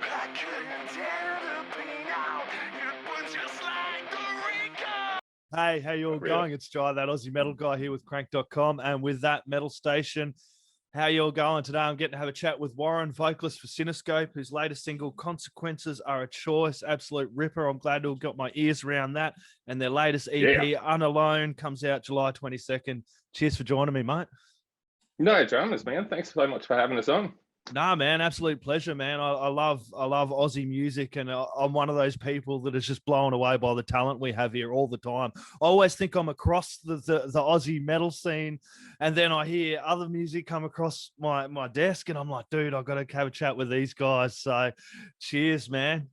I couldn't tear the pain out. It was just like the recall. Hey, how you all going? It's Tye, that Aussie metal guy here with crank.com and with that metal station. How you all going today? I'm getting to have a chat with Warren, vocalist for Synaescope, whose latest single, Consequences Are a Choice. Absolute ripper. I'm glad to have got my ears around that. And their latest EP, Unalone, comes out July 22nd. Cheers for joining me, mate. No dramas, man. Thanks so much for having us on. Nah, man, absolute pleasure, man. I love Aussie music, and I'm one of those people that is just blown away by the talent we have here all the time. I always think I'm across the Aussie metal scene, and then I hear other music come across my desk, and I'm like, dude, I've got to have a chat with these guys. So, cheers, man.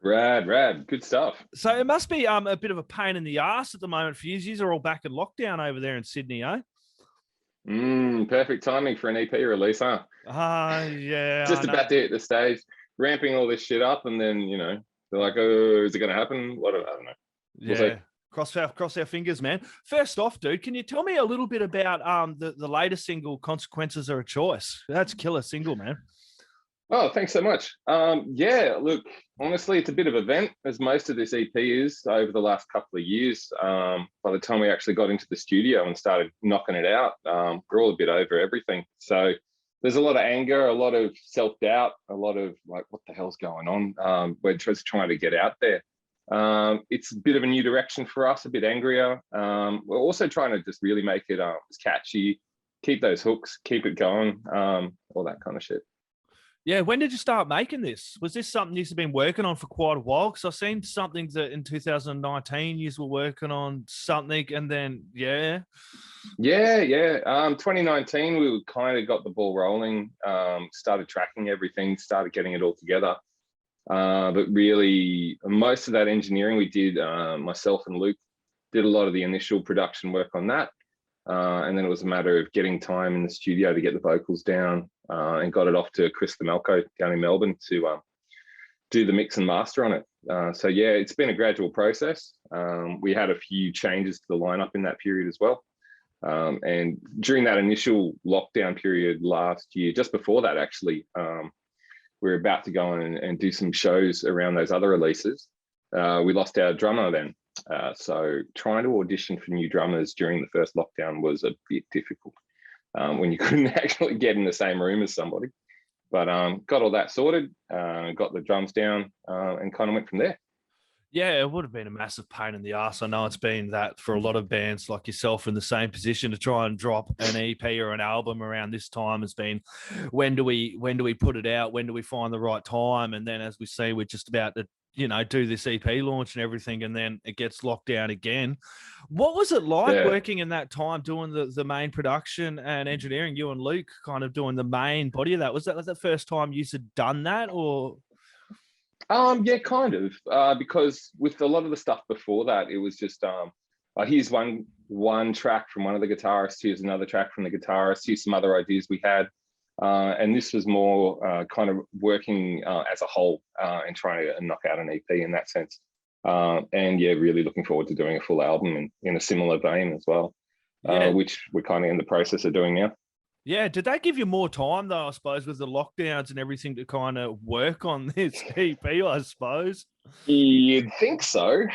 Rad, good stuff. So it must be a bit of a pain in the ass at the moment for you. You are all back in lockdown over there in Sydney, eh? Perfect timing for an EP release, huh? Yeah. Just about to hit the stage, ramping all this shit up, and then they're like, "Oh, is it going to happen?" What? I don't know. Yeah. Cross our fingers, man. First off, dude, can you tell me a little bit about the latest single, Consequences Are a Choice? That's killer single, man. Oh, thanks so much. Yeah, look, honestly, it's a bit of an event, as most of this EP is over the last couple of years. By the time we actually got into the studio and started knocking it out, we're all a bit over everything. So there's a lot of anger, a lot of self-doubt, a lot of like, what the hell's going on? We're just trying to get out there. It's a bit of a new direction for us, a bit angrier. We're also trying to just really make it catchy, keep those hooks, keep it going, all that kind of shit. Yeah, when did you start making this? Was this something you've been working on for quite a while? Because I've seen something that in 2019 you were working on something, and then 2019 we kind of got the ball rolling, started tracking everything, started getting it all together. But really, most of that engineering we did, myself and Luke did a lot of the initial production work on that. And then it was a matter of getting time in the studio to get the vocals down, and got it off to Chris Themelco down in Melbourne to do the mix and master on it. So yeah, it's been a gradual process. We had a few changes to the lineup in that period as well. And during that initial lockdown period last year, just before that actually, we were about to go on and do some shows around those other releases. We lost our drummer then. So trying to audition for new drummers during the first lockdown was a bit difficult, when you couldn't actually get in the same room as somebody. But got all that sorted, got the drums down, and kind of went from there. Yeah, it would have been a massive pain in the ass. I know it's been that for a lot of bands like yourself in the same position to try and drop an EP or an album around this time. Has been, when do we put it out? When do we find the right time? And then, as we see, we're just about to do this EP launch and everything, and then it gets locked down again. What was it like working in that time, doing the main production and engineering? You and Luke kind of doing the main body of that. Was that the first time you had done that, or? Yeah, kind of. Because with a lot of the stuff before that, it was just here's one track from one of the guitarists, here's another track from the guitarist, here's some other ideas we had. And this was more kind of working as a whole, and trying to knock out an EP in that sense. And yeah, really looking forward to doing a full album in a similar vein as well, which we're kind of in the process of doing now. Yeah, did they give you more time though, I suppose, with the lockdowns and everything to kind of work on this EP, I suppose? You'd think so.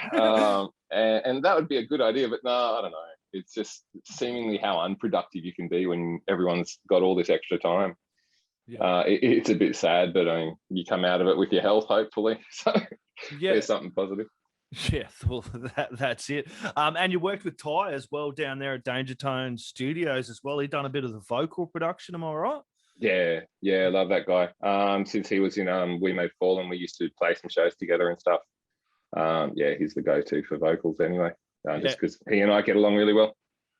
And that would be a good idea, but no, I don't know. It's just seemingly how unproductive you can be when everyone's got all this extra time. Yeah. It's a bit sad, but you come out of it with your health, hopefully. So there's something positive. Yeah, well, that's it. And you worked with Tye as well down there at Danger Tone Studios as well. He done a bit of the vocal production, am I right? Yeah, I love that guy. Since he was in We May Fall, and we used to play some shows together and stuff. Yeah, he's the go-to for vocals anyway, just because he and I get along really well.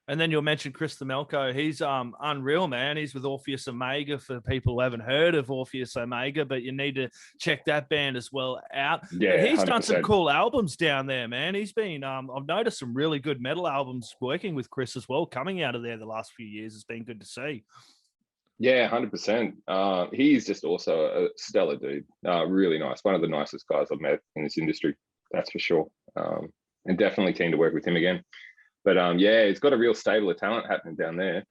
And then you'll mention Chris Themelco. He's unreal, man. He's with Orpheus Omega, for people who haven't heard of Orpheus Omega, but you need to check that band as well out. Yeah, but he's 100%. done some cool albums down there, man. He's been, I've noticed some really good metal albums working with Chris as well, coming out of there the last few years. It's been good to see. Yeah, 100%. He's just also a stellar dude. Really nice. One of the nicest guys I've met in this industry, that's for sure. And definitely keen to work with him again. But yeah, he's got a real stable of talent happening down there.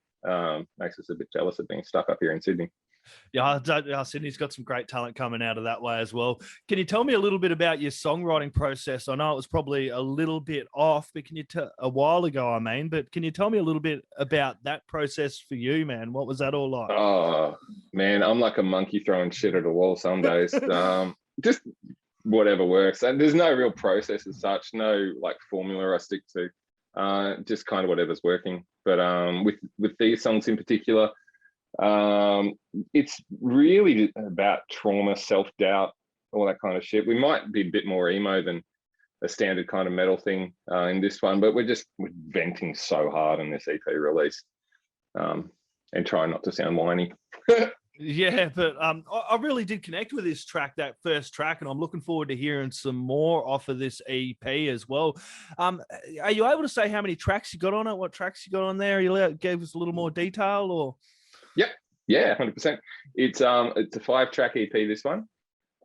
Makes us a bit jealous of being stuck up here in Sydney. Yeah, Sydney's got some great talent coming out of that way as well. Can you tell me a little bit about your songwriting process? I know it was probably a little bit off, but can you a while ago, I mean, but can you tell me a little bit about that process for you, man? What was that all like? Oh man, I'm like a monkey throwing shit at a wall some days. Just whatever works. And there's no real process as such, no like formula I stick to. Just kind of whatever's working. But with these songs in particular, it's really about trauma, self-doubt, all that kind of shit. We might be a bit more emo than a standard kind of metal thing in this one, but we're venting so hard in this EP release, and trying not to sound whiny. Yeah, but I really did connect with this track, that first track, and I'm looking forward to hearing some more off of this EP as well. Are you able to say how many tracks you got on it? What tracks you got on there? You gave us a little more detail, or? Yep, yeah, 100%. It's a 5-track EP. This one.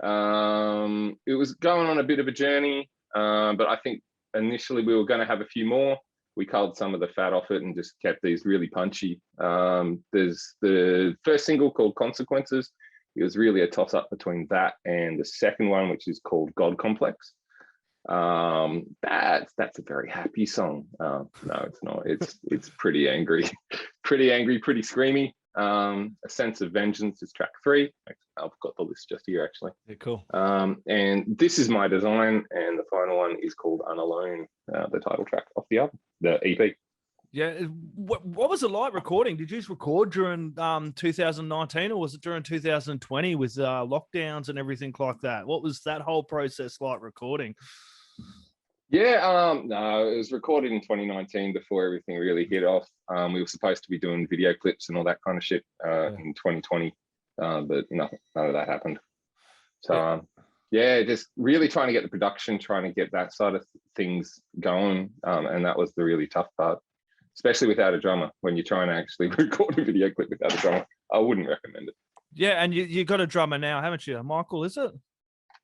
It was going on a bit of a journey, but I think initially we were going to have a few more. We culled some of the fat off it and just kept these really punchy. There's the first single called Consequences. It was really a toss-up between that and the second one, which is called God Complex. That's a very happy song. No, it's not. It's pretty angry, pretty screamy. A Sense of Vengeance is track 3. I've got the list just here, actually. Yeah, cool. And This Is My Design, and the final one is called Unalone, the title track off the album, the EP. Yeah, what was it like recording? Did you just record during 2019, or was it during 2020 with lockdowns and everything like that? What was that whole process like recording? Yeah, no, it was recorded in 2019 before everything really hit off. We were supposed to be doing video clips and all that kind of shit in 2020, but none of that happened. So, yeah, just really trying to get the production, trying to get that side of things going, and that was the really tough part, especially without a drummer. When you're trying to actually record a video clip without a drummer, I wouldn't recommend it. Yeah, and you got a drummer now, haven't you? Michael, is it?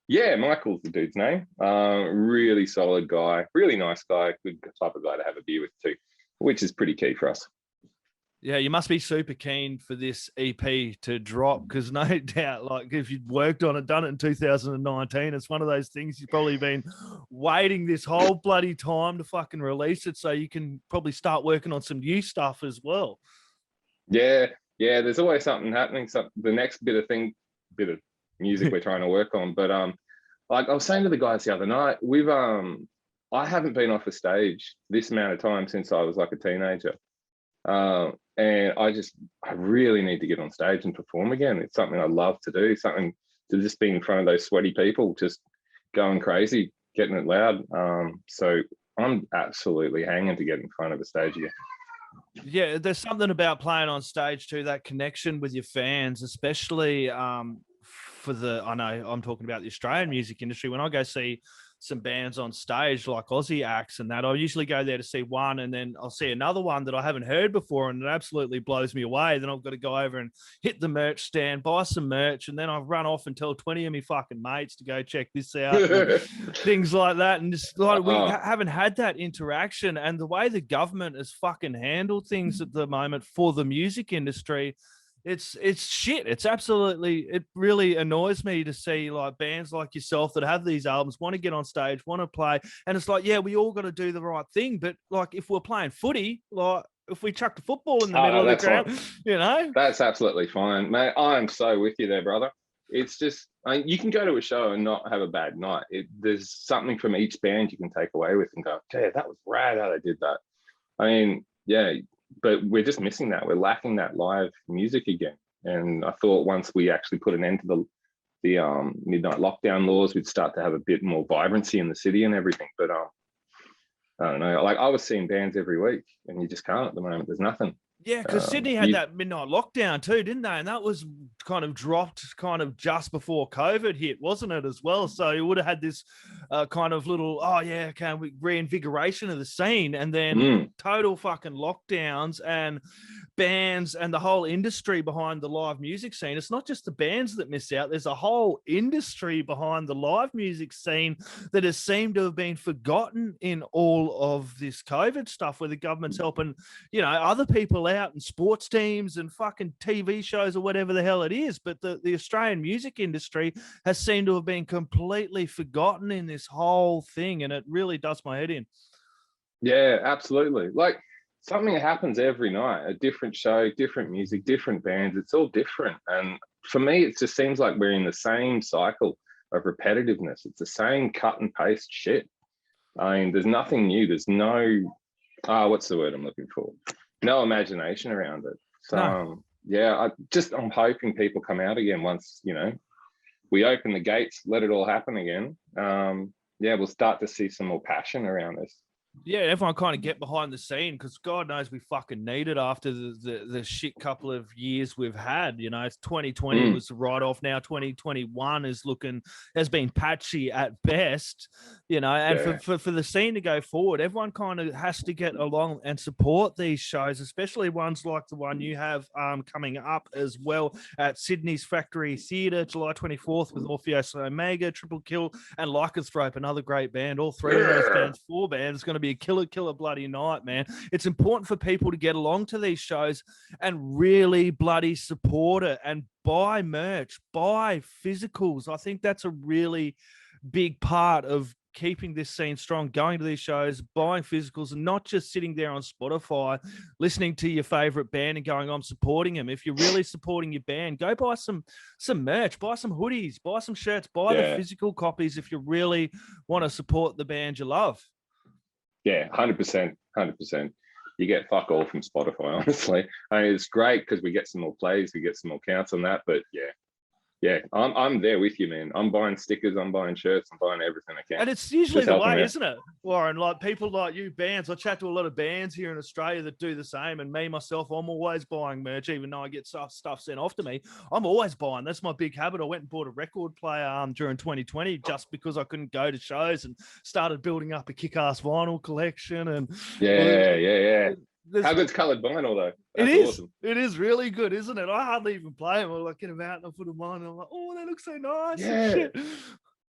Yeah, Michael's the dude's name. Really solid guy, really nice guy, good type of guy to have a beer with too, which is pretty key for us. Yeah, you must be super keen for this EP to drop, because no doubt, like if you'd worked on it, done it in 2019, it's one of those things you've probably been waiting this whole bloody time to fucking release it, so you can probably start working on some new stuff as well. Yeah, there's always something happening. So the next bit of music we're trying to work on, but like I was saying to the guys the other night, I haven't been off a stage this amount of time since I was like a teenager, and I really need to get on stage and perform again. It's something I love to do, something to just be in front of those sweaty people, just going crazy, getting it loud. So I'm absolutely hanging to get in front of a stage again. Yeah, there's something about playing on stage too, that connection with your fans, especially I know I'm talking about the Australian music industry. When I go see some bands on stage like Aussie acts and that, I usually go there to see one, and then I'll see another one that I haven't heard before, and it absolutely blows me away. Then I've got to go over and hit the merch stand, buy some merch, and then I run off and tell 20 of me fucking mates to go check this out, things like that. And just like we haven't had that interaction, and the way the government has fucking handled things at the moment for the music industry, it's shit. It really annoys me to see like bands like yourself that have these albums, want to get on stage, want to play, and it's like, yeah, we all got to do the right thing, but like if we're playing footy, like if we chucked a football in the middle of the ground, fine. You know, that's absolutely fine, mate. I'm so with you there, brother. It's just, you can go to a show and not have a bad night. There's something from each band you can take away with and go, yeah, that was rad how they did that. I mean, yeah. But we're just missing that. We're lacking that live music again. And I thought once we actually put an end to the midnight lockdown laws, we'd start to have a bit more vibrancy in the city and everything. But I don't know. Like I was seeing bands every week, and you just can't at the moment. There's nothing. Yeah, because Sydney had that midnight lockdown too, didn't they? And that was kind of dropped kind of just before COVID hit, wasn't it, as well? So you would have had this kind of little, reinvigoration of the scene, and then total fucking lockdowns, and bands and the whole industry behind the live music scene. It's not just the bands that miss out. There's a whole industry behind the live music scene that has seemed to have been forgotten in all of this COVID stuff, where the government's helping, you know, other people out and sports teams and fucking TV shows or whatever the hell it is. But the Australian music industry has seemed to have been completely forgotten in this whole thing. And it really does my head in. Yeah, absolutely. Like, something happens every night, a different show, different music, different bands. It's all different. And for me, it just seems like we're in the same cycle of repetitiveness. It's the same cut and paste shit. I mean, there's nothing new. There's no, what's the word I'm looking for? No imagination around it. So, No. I'm hoping people come out again once, you know, we open the gates, let it all happen again. We'll start to see some more passion around this. Yeah, everyone kind of get behind the scene, because God knows we fucking need it after the shit couple of years we've had. You know, 2020 was the write-off. Now 2021 has been patchy at best, you know, and for the scene to go forward, everyone kind of has to get along and support these shows, especially ones like the one you have coming up as well at Sydney's Factory Theatre, July 24th, with Orpheus Omega, Triple Kill, and Lycanthrope, another great band. All three of those bands, 4 bands, going to be a killer bloody night, man. It's important for people to get along to these shows and really bloody support it and buy merch, buy physicals. I think that's a really big part of keeping this scene strong, going to these shows, buying physicals, and not just sitting there on Spotify listening to your favorite band and going, I'm supporting them. If you're really supporting your band, go buy some merch, buy some hoodies, buy some shirts, buy the physical copies if you really want to support the band you love. Yeah, 100%. You get fuck all from Spotify, honestly. I mean, it's great because we get some more plays, we get some more counts on that. But I'm there with you, man. I'm buying stickers, I'm buying shirts, I'm buying everything I can. And it's usually the way, isn't it, Warren? Like people like you, bands. I chat to a lot of bands here in Australia that do the same. And me, myself, I'm always buying merch, even though I get stuff sent off to me. I'm always buying. That's my big habit. I went and bought a record player during 2020 just because I couldn't go to shows, and started building up a kick-ass vinyl collection. And How good's coloured vinyl though? That's awesome. It is really good, isn't it? I hardly even play them. I like get them out and I put them on, and I'm like, oh, that looks so nice. Yeah. Shit.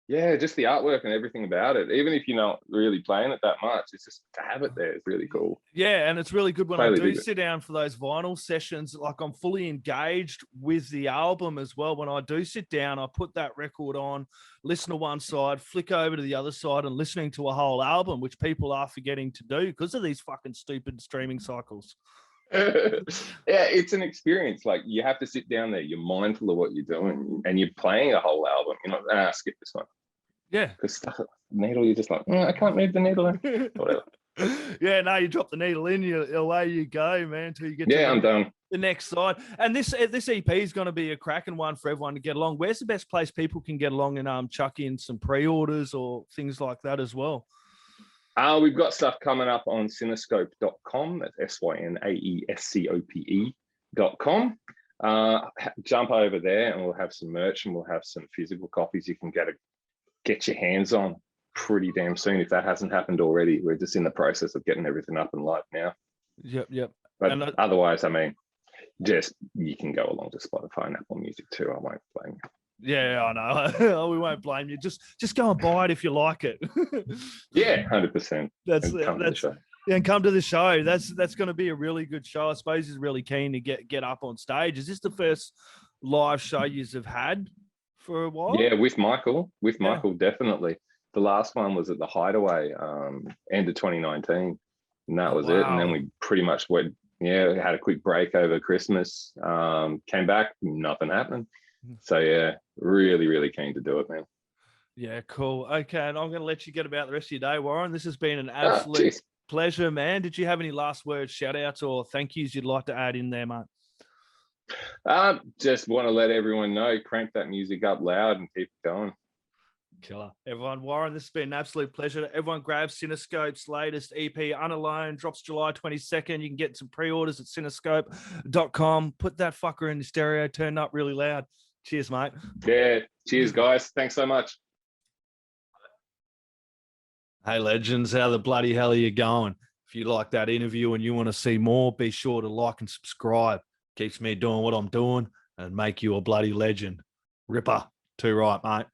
Yeah, just the artwork and everything about it. Even if you're not really playing it that much, it's just to have it there is really cool. Yeah, and it's really good when I do sit down for those vinyl sessions. Like, I'm fully engaged with the album as well. When I do sit down, I put that record on, listen to one side, flick over to the other side, and listening to a whole album, which people are forgetting to do because of these fucking stupid streaming cycles. It's an experience. Like, you have to sit down there, you're mindful of what you're doing, and you're playing a whole album. You're not, skip this one. Yeah, because stuff needle, you're just like, I can't move the needle in. Whatever. Yeah, no, you drop the needle in, away you go, man, until you get I'm done. The next side. And this EP is going to be a cracking one for everyone to get along. Where's the best place people can get along and chuck in some pre-orders or things like that as well? We've got stuff coming up on Synaescope.com. That's Synaescope.com. Jump over there and we'll have some merch and we'll have some physical copies you can get your hands on pretty damn soon. If that hasn't happened already, we're just in the process of getting everything up and live now. Yep. But otherwise, I mean, just you can go along to Spotify and Apple Music too. I won't blame you. Yeah, I know. We won't blame you. Just go and buy it if you like it. Yeah, 100%. And come to the show. That's going to be a really good show. I suppose he's really keen to get up on stage. Is this the first live show you've had for a while? Yeah, with Michael. Michael, definitely. The last one was at the Hideaway, end of 2019, and that was it. And then we pretty much went. Yeah, had a quick break over Christmas. Came back, nothing happened. So yeah, really, really keen to do it, man. Yeah, cool. Okay, and I'm going to let you get about the rest of your day, Warren. This has been an absolute pleasure, man. Did you have any last words, shout outs, or thank yous you'd like to add in there, mate? Just want to let everyone know, crank that music up loud and keep it going. Killer. Everyone, Warren, this has been an absolute pleasure. Everyone grab Synaescope's latest EP, Unalone, drops July 22nd. You can get some pre-orders at Synaescope.com. Put that fucker in the stereo, turn up really loud. Cheers, mate. Yeah, cheers, guys. Thanks so much. Hey, legends, how the bloody hell are you going? If you like that interview and you want to see more, be sure to like and subscribe. Keeps me doing what I'm doing and make you a bloody legend. Ripper. Too right, mate.